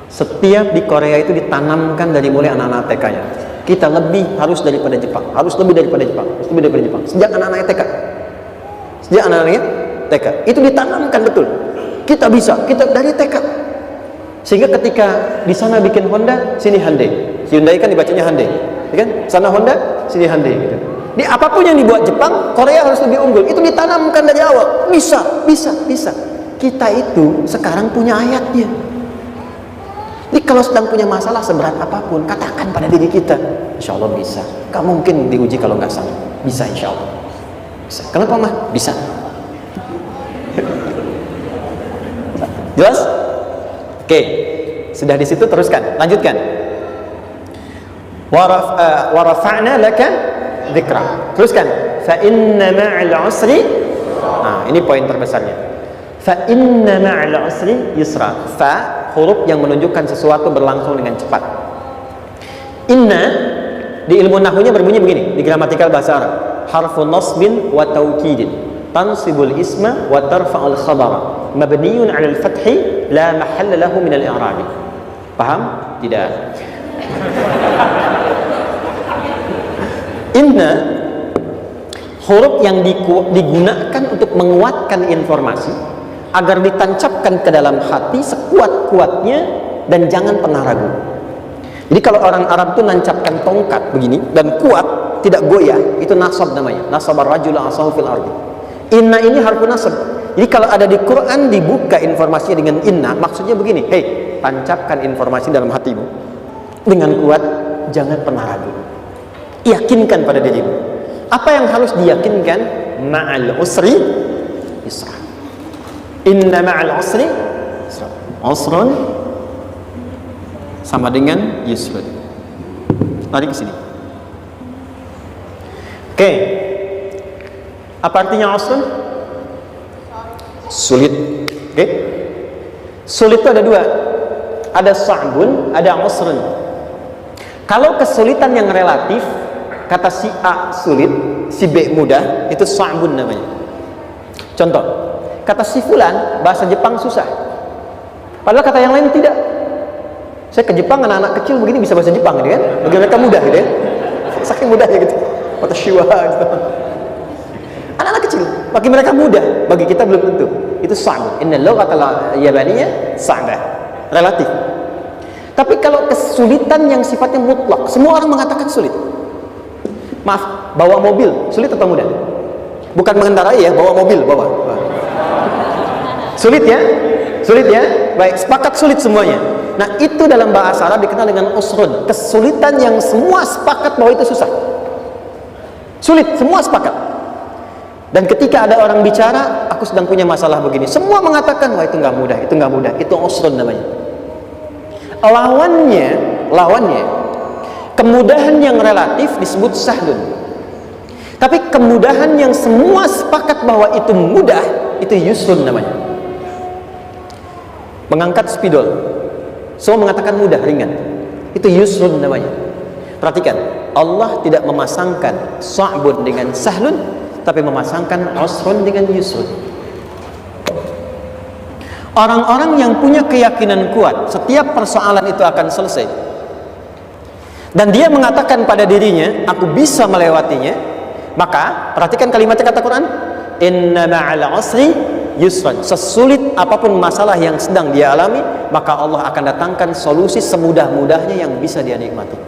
Speaker 1: setiap di Korea itu ditanamkan dari mulai anak-anak TK-nya. Kita harus lebih daripada Jepang. Sejak anak-anaknya TK. TK. Itu ditanamkan betul. Kita bisa, kita dari TK. Sehingga ketika di sana bikin Honda, sini Hyundai. Hyundai kan dibacanya Hyundai. Ya kan? Sana Honda, sini Hyundai gitu. Di apapun yang dibuat Jepang, Korea harus lebih unggul. Itu ditanamkan dari awal. Bisa. Kita itu sekarang punya ayatnya. Jadi kalau sedang punya masalah seberat apapun, katakan pada diri kita, insya Allah bisa. Gak mungkin diuji kalau nggak sanggup. Bisa insya Allah. Bisa. Kenapa mah? Bisa. Jelas? Oke. Sudah di situ teruskan. Lanjutkan. Warafa'na laka dzikra. Teruskan. Fa inna ma'al usri. Nah, ini poin terbesarnya. Fa inna ma'al usri yusra. Fa huruf yang menunjukkan sesuatu berlangsung dengan cepat. Inna di ilmu nahwunya berbunyi begini, di gramatikal bahasa Arab. Harfu nasbin wa taukidin, tansibul isma wa tarfa'ul khabara, mabniyun 'alal fathi la mahalla lahu min al-i'rab. Paham? Tidak. Inna huruf yang digunakan untuk menguatkan informasi agar ditancapkan ke dalam hati sekuat-kuatnya dan jangan pernah ragu. Jadi kalau orang Arab itu nancapkan tongkat begini dan kuat, tidak goyah, itu nasab namanya. Nasabar rajul asahu fil ardi. Inna ini harfu nasab. Jadi kalau ada di Quran dibuka informasinya dengan inna, maksudnya begini, hei, tancapkan informasi dalam hatimu dengan kuat, jangan pernah ragu. Yakinkan pada dirimu. Apa yang harus diyakinkan? Ma'al usri yusra. Inna ma'al usri yusra. Usrun sama dengan yusrun. Lari ke sini. Oke. Apa artinya usrun? Sulit. Oke. Sulit itu ada dua. Ada sa'bun, ada usrun. Kalau kesulitan yang relatif, kata si A sulit, si B mudah, itu sa'bun namanya. Contoh, kata si fulan bahasa Jepang susah, padahal kata yang lain tidak. Saya ke Jepang, anak-anak kecil begini bisa bahasa Jepang gitu kan, bagi mereka mudah gitu ya, saking mudahnya gitu, kata shiwa gitu. Anak-anak kecil bagi mereka mudah, bagi kita belum tentu. Itu sa'bun. Inna lughatal yabaniyya sa'bah, relatif. Tapi kalau kesulitan yang sifatnya mutlak, semua orang mengatakan sulit. Maaf, bawa mobil sulit atau mudah? Bukan mengendarai ya, bawa mobil, bawa. Sulit ya? Sulit ya? Baik, sepakat sulit semuanya. Nah, itu dalam bahasa Arab dikenal dengan usrun. Kesulitan yang semua sepakat bahwa itu susah. Sulit, semua sepakat. Dan ketika ada orang bicara, aku sedang punya masalah begini, semua mengatakan, wah itu nggak mudah, itu nggak mudah, itu usrun namanya. Lawannya, kemudahan yang relatif disebut sahlun. Tapi kemudahan yang semua sepakat bahwa itu mudah, itu yusrun namanya. Mengangkat spidol, semua mengatakan mudah, ringan, itu yusrun namanya. Perhatikan, Allah tidak memasangkan sa'bun dengan sahlun, tapi memasangkan usrun dengan yusrun. Orang-orang yang punya keyakinan kuat, setiap persoalan itu akan selesai, dan dia mengatakan pada dirinya, aku bisa melewatinya, maka perhatikan kalimatnya kata Quran, inna ma'al usri yusran. Sesulit apapun masalah yang sedang dia alami, maka Allah akan datangkan solusi semudah-mudahnya yang bisa dia nikmati.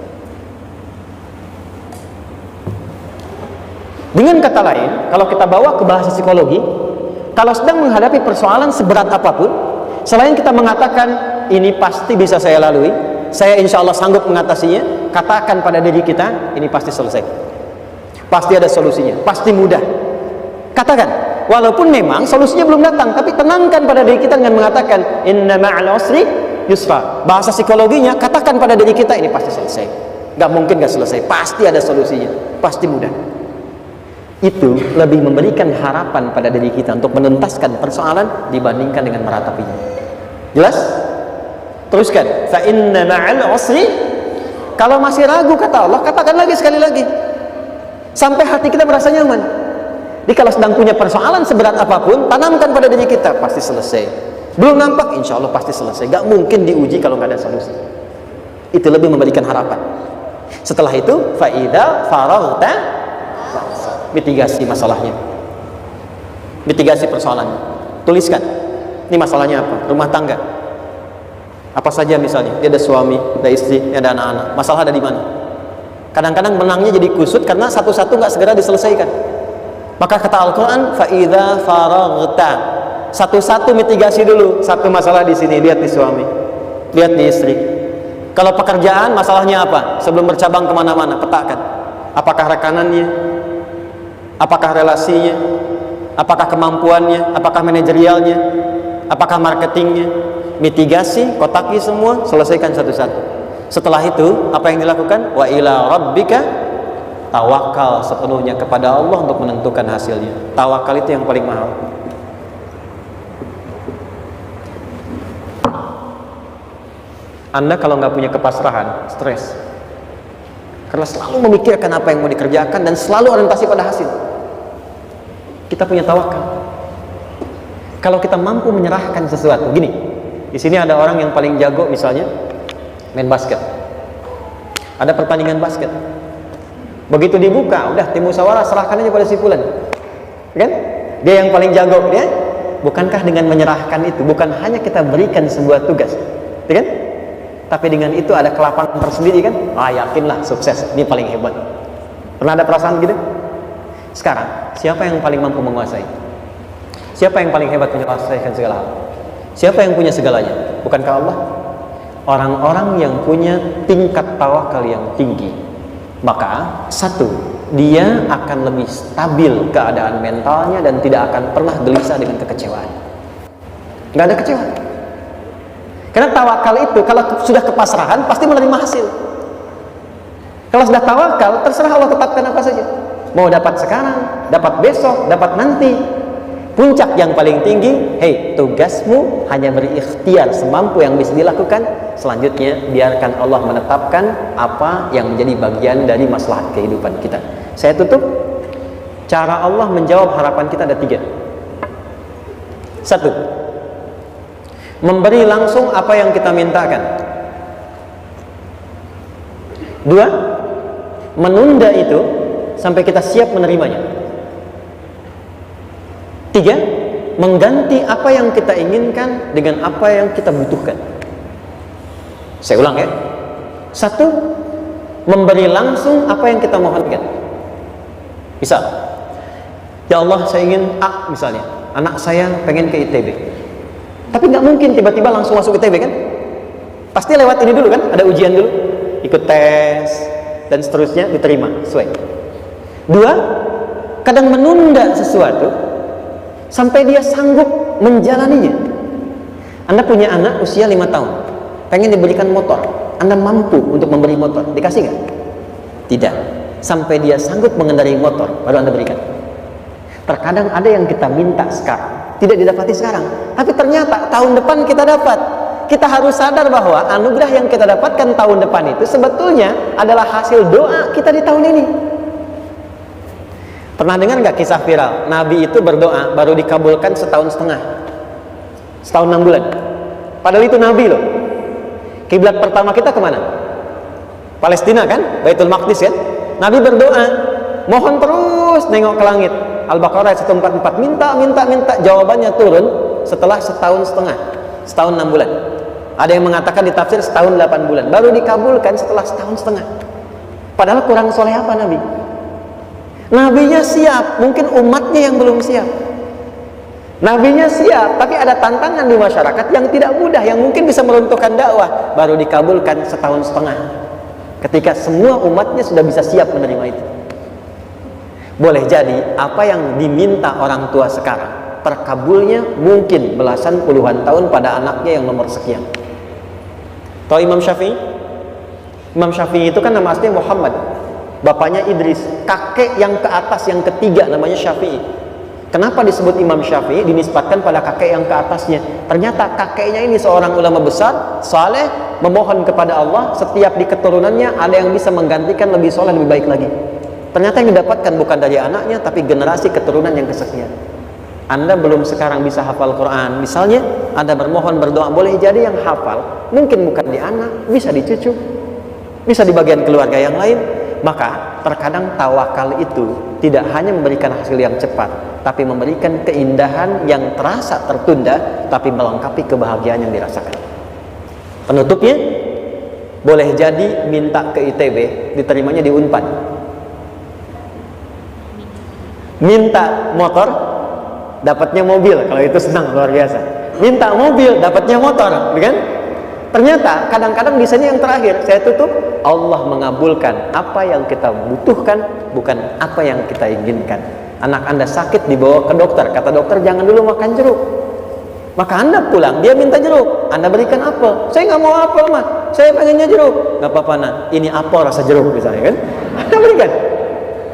Speaker 1: Dengan kata lain, kalau kita bawa ke bahasa psikologi, kalau sedang menghadapi persoalan seberat apapun, selain kita mengatakan ini pasti bisa saya lalui, saya insya Allah sanggup mengatasinya, katakan pada diri kita, ini pasti selesai, pasti ada solusinya, pasti mudah. Katakan, walaupun memang solusinya belum datang, tapi tenangkan pada diri kita dengan mengatakan inna ma'al usri yusra. Bahasa psikologinya, katakan pada diri kita, ini pasti selesai, Gak mungkin gak selesai, pasti ada solusinya, pasti mudah. Itu lebih memberikan harapan pada diri kita untuk menuntaskan persoalan dibandingkan dengan meratapinya. Jelas? Teruskan. Fa inna ma'al usri. Kalau masih ragu kata Allah, katakan lagi sekali lagi sampai hati kita merasa nyaman. Jadi kalau sedang punya persoalan seberat apapun, tanamkan pada diri kita, pasti selesai. Belum nampak, insya Allah pasti selesai. Gak mungkin diuji kalau gak ada solusi. Itu lebih memberikan harapan. Setelah itu, fa'idha faraghta, mitigasi masalahnya, mitigasi persoalannya. Tuliskan, ini masalahnya apa? Rumah tangga, apa saja misalnya. Dia ada suami, ada istri, ada anak-anak. Masalah ada di mana? Kadang-kadang menangnya jadi kusut karena satu-satu nggak segera diselesaikan. Maka kata Al-Quran, fa'idha faraghta, satu-satu mitigasi dulu. Satu masalah di sini, lihat di suami, lihat di istri. Kalau pekerjaan, masalahnya apa? Sebelum bercabang kemana-mana, petakan. Apakah rekanannya? Apakah relasinya? Apakah kemampuannya? Apakah manajerialnya? Apakah marketingnya? Mitigasi, kotaki semua, selesaikan satu-satu. Setelah itu, apa yang dilakukan? Wa ila rabbika, tawakal sepenuhnya kepada Allah untuk menentukan hasilnya. Tawakal itu yang paling mahal. Anda kalau nggak punya kepasrahan, stres. Karena selalu memikirkan apa yang mau dikerjakan dan selalu orientasi pada hasil. Kita punya tawakal. Kalau kita mampu menyerahkan sesuatu, gini. Di sini ada orang yang paling jago misalnya main basket. Ada pertandingan basket. Begitu dibuka, udah tim musyawarah serahkan aja pada si fulan. Kan? Dia yang paling jago, dia. Bukankah dengan menyerahkan itu bukan hanya kita berikan sebuah tugas, ya kan? Tapi dengan itu ada kelapangan tersendiri kan? Yakinlah sukses, ini paling hebat. Pernah ada perasaan gitu? Sekarang, siapa yang paling mampu menguasai? Siapa yang paling hebat menyelesaikan segala hal? Siapa yang punya segalanya? Bukankah Allah? Orang-orang yang punya tingkat tawakal yang tinggi, maka satu, dia akan lebih stabil keadaan mentalnya dan tidak akan pernah gelisah dengan kekecewaan. Nggak ada kecewa. Karena tawakal itu kalau sudah kepasrahan pasti menerima hasil. Kalau sudah tawakal, terserah Allah tetapkan apa saja. Mau dapat sekarang, dapat besok, dapat nanti. Puncak yang paling tinggi, tugasmu hanya berikhtiar semampu yang bisa dilakukan. Selanjutnya biarkan Allah menetapkan apa yang menjadi bagian dari maslahat kehidupan kita. Saya tutup. Cara Allah menjawab harapan kita ada 3. 1, memberi langsung apa yang kita mintakan. 2, menunda itu sampai kita siap menerimanya. 3, mengganti apa yang kita inginkan dengan apa yang kita butuhkan. Saya ulang ya. 1, memberi langsung apa yang kita mohonkan. Misal, ya Allah saya ingin A misalnya, anak saya pengen ke ITB. Tapi nggak mungkin tiba-tiba langsung masuk ITB kan? Pasti lewat ini dulu kan? Ada ujian dulu, ikut tes dan seterusnya diterima sesuai. 2, kadang menunda sesuatu sampai dia sanggup menjalaninya. Anda punya anak usia 5 tahun, pengen diberikan motor. Anda mampu untuk memberi motor, dikasih nggak? Tidak. Sampai dia sanggup mengendarai motor, baru Anda berikan. Terkadang ada yang kita minta sekarang tidak didapati sekarang, tapi ternyata tahun depan kita dapat. Kita harus sadar bahwa anugerah yang kita dapatkan tahun depan itu sebetulnya adalah hasil doa kita di tahun ini. Pernah dengar nggak kisah viral? Nabi itu berdoa baru dikabulkan setahun setengah, setahun 6 bulan. Padahal itu Nabi loh. Kiblat pertama kita kemana? Palestina kan? Baitul Maqdis kan? Nabi berdoa, mohon terus nengok ke langit. Al-Baqarah 144, minta, jawabannya turun setelah setahun setengah, setahun 6 bulan. Ada yang mengatakan di tafsir setahun 8 bulan, baru dikabulkan setelah setahun setengah. Padahal kurang soleh apa Nabi? Nabinya siap, mungkin umatnya yang belum siap. Nabinya siap, tapi ada tantangan di masyarakat yang tidak mudah, yang mungkin bisa meruntuhkan dakwah. Baru dikabulkan setahun setengah, ketika semua umatnya sudah bisa siap menerima itu. Boleh jadi apa yang diminta orang tua sekarang terkabulnya mungkin belasan puluhan tahun pada anaknya yang nomor sekian. Tahu Imam Syafi'i? Imam Syafi'i itu kan nama aslinya Muhammad, bapaknya Idris, kakek yang ke atas yang ketiga namanya Syafi'i. Kenapa disebut Imam Syafi'i? Dinisbatkan pada kakek yang ke atasnya. Ternyata kakeknya ini seorang ulama besar, saleh, memohon kepada Allah, setiap di keturunannya ada yang bisa menggantikan lebih soleh, lebih baik lagi. Ternyata yang didapatkan bukan dari anaknya, tapi generasi keturunan yang kesekian. Anda belum sekarang bisa hafal Quran, misalnya Anda bermohon berdoa, boleh jadi yang hafal mungkin bukan di anak, bisa di cucu, bisa di bagian keluarga yang lain. Maka terkadang tawakal itu tidak hanya memberikan hasil yang cepat, tapi memberikan keindahan yang terasa tertunda, tapi melengkapi kebahagiaan yang dirasakan. Penutupnya, boleh jadi minta ke ITB, diterimanya di Unpad. Minta motor, dapatnya mobil. Kalau itu senang, luar biasa. Minta mobil, dapatnya motor, kan? Ternyata kadang-kadang di sini yang terakhir, saya tutup, Allah mengabulkan apa yang kita butuhkan, bukan apa yang kita inginkan. Anak Anda sakit, dibawa ke dokter, kata dokter jangan dulu makan jeruk. Maka Anda pulang, dia minta jeruk, Anda berikan apel. Saya nggak mau apel mah, saya pengennya jeruk. Nggak apa-apa nak, ini apel rasa jeruk misalnya, kan? Anda berikan.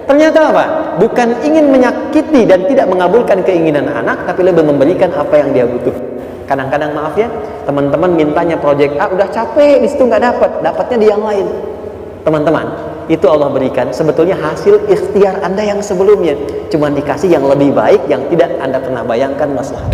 Speaker 1: Ternyata apa? Bukan ingin menyakiti dan tidak mengabulkan keinginan anak, tapi lebih memberikan apa yang dia butuh. Kadang-kadang maaf ya, teman-teman mintanya proyek A, udah capek di situ nggak dapat, dapatnya di yang lain. Teman-teman, itu Allah berikan sebetulnya hasil ikhtiar Anda yang sebelumnya, cuma dikasih yang lebih baik yang tidak Anda pernah bayangkan masalah.